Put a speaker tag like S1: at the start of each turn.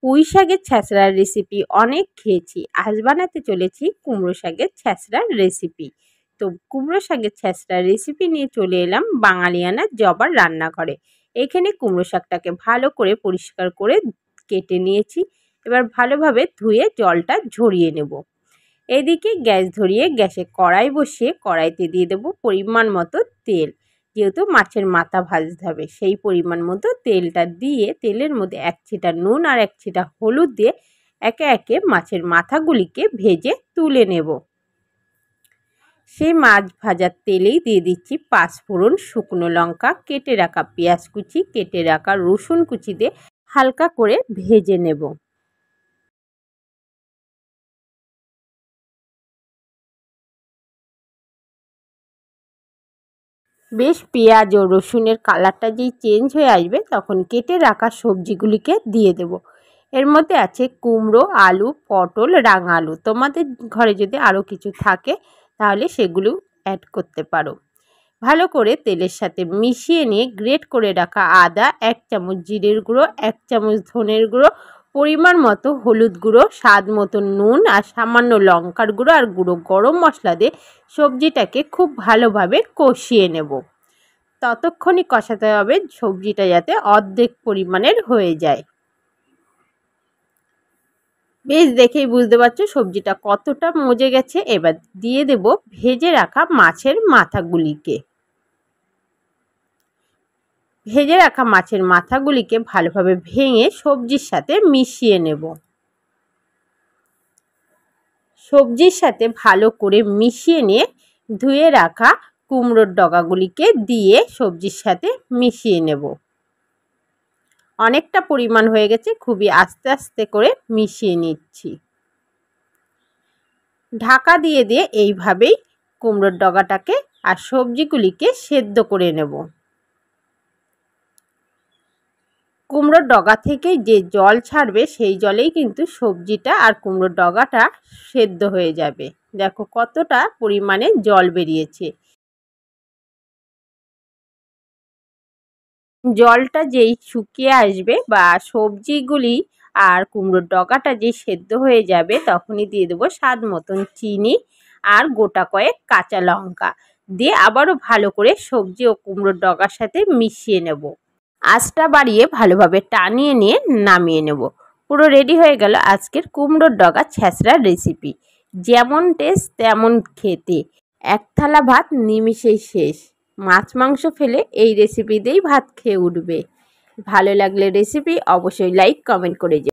S1: পুঁই শাকের ছ্যাঁচড়ার রেসিপি অনেক খেয়েছি। আজ বানাতে চলেছি কুমড়ো শাকের ছ্যাঁচড়ার রেসিপি। তো কুমড়ো শাকের ছ্যাঁচড়ার রেসিপি নিয়ে চলে এলাম বাঙালিয়ানা জবার রান্নাঘরে। এখানে কুমড়ো শাকটাকে ভালো করে পরিষ্কার করে কেটে নিয়েছি। এবার ভালোভাবে ধুয়ে জলটা ঝরিয়ে নেব। এদিকে গ্যাস ধরিয়ে গ্যাসে কড়াই বসিয়ে কড়াইতে দিয়ে দেবো পরিমাণ মতো তেল। যেহেতু মাছের মাথা ভাজতে হবে সেই পরিমাণ মতো তেলটা দিয়ে তেলের মধ্যে এক ছিটা নুন আর এক ছিটা হলুদ দিয়ে একে একে মাছের মাথাগুলিকে ভেজে তুলে নেব। সেই মাছ ভাজার তেলেই দিয়ে দিচ্ছি পাঁচফোড়ন, শুকনো লঙ্কা, কেটে রাখা পেঁয়াজ কুচি, কেটে রাখা রসুন কুচি দিয়ে হালকা করে ভেজে নেব। বেশ পেঁয়াজ ও রসুনের কালারটা যেই চেঞ্জ হয়ে আসবে তখন কেটে রাখা সবজিগুলিকে দিয়ে দেব। এর মধ্যে আছে কুমড়ো, আলু, পটল, রাঙা আলু। তোমাদের ঘরে যদি আরও কিছু থাকে তাহলে সেগুলো অ্যাড করতে পারো। ভালো করে তেলের সাথে মিশিয়ে নিয়ে গ্রেট করে রাখা আদা, 1 চামচ জিরের গুঁড়ো, 1 চামচ ধনের গুঁড়ো, পরিমাণ মতো হলুদ গুঁড়ো, স্বাদ মতো নুন আর সামান্য লঙ্কার গুঁড়ো আর গুঁড়ো গরম মশলা দিয়ে সবজিটাকে খুব ভালোভাবে কষিয়ে নেব। ততক্ষণই কষাতে হবে সবজিটা যাতে অর্ধেক পরিমাণের হয়ে যায়। বেশ দেখেই বুঝতে পারছো সবজিটা কতটা মজে গেছে। এবার দিয়ে দেব ভেজে রাখা মাছের মাথাগুলিকে। ভেজে রাখা মাছের মাথাগুলিকে ভালোভাবে ভেঙে সবজির সাথে মিশিয়ে নেব। সবজির সাথে ভালো করে মিশিয়ে নিয়ে ধুয়ে রাখা কুমড়োর ডগাগুলিকে দিয়ে সবজির সাথে মিশিয়ে নেব। অনেকটা পরিমাণ হয়ে গেছে, খুবই আস্তে আস্তে করে মিশিয়ে নিচ্ছি। ঢাকা দিয়ে দিয়ে এইভাবেই কুমড়োর ডগাটাকে আর সবজিগুলিকে সেদ্ধ করে নেব। কুমড়োর ডগা থেকে যে জল ছাড়বে সেই জলেই কিন্তু সবজিটা আর কুমড়োর ডগাটা সেদ্ধ হয়ে যাবে। দেখো কতটা পরিমাণে জল বেরিয়েছে। জলটা যেই শুকিয়ে আসবে বা সবজিগুলি আর কুমড়োর ডগাটা যেই সেদ্ধ হয়ে যাবে তখনই দিয়ে দেবো স্বাদ মতন চিনি আর গোটা কয়েক কাঁচা লঙ্কা দিয়ে আবারও ভালো করে সবজি ও কুমড়োর ডগার সাথে মিশিয়ে নেব। আঁচটা বাড়িয়ে ভালোভাবে টানিয়ে নিয়ে নামিয়ে নেব। পুরো রেডি হয়ে গেল আজকের কুমড়োর ডগা ছ্যাঁচড়ার রেসিপি। যেমন টেস্ট তেমন খেতে, এক থালা ভাত নিমিষেই শেষ। মাছ মাংস ফেলে এই রেসিপি দিয়েই ভাত খেয়ে উঠবে। ভালো লাগলে রেসিপি অবশ্যই লাইক কমেন্ট করে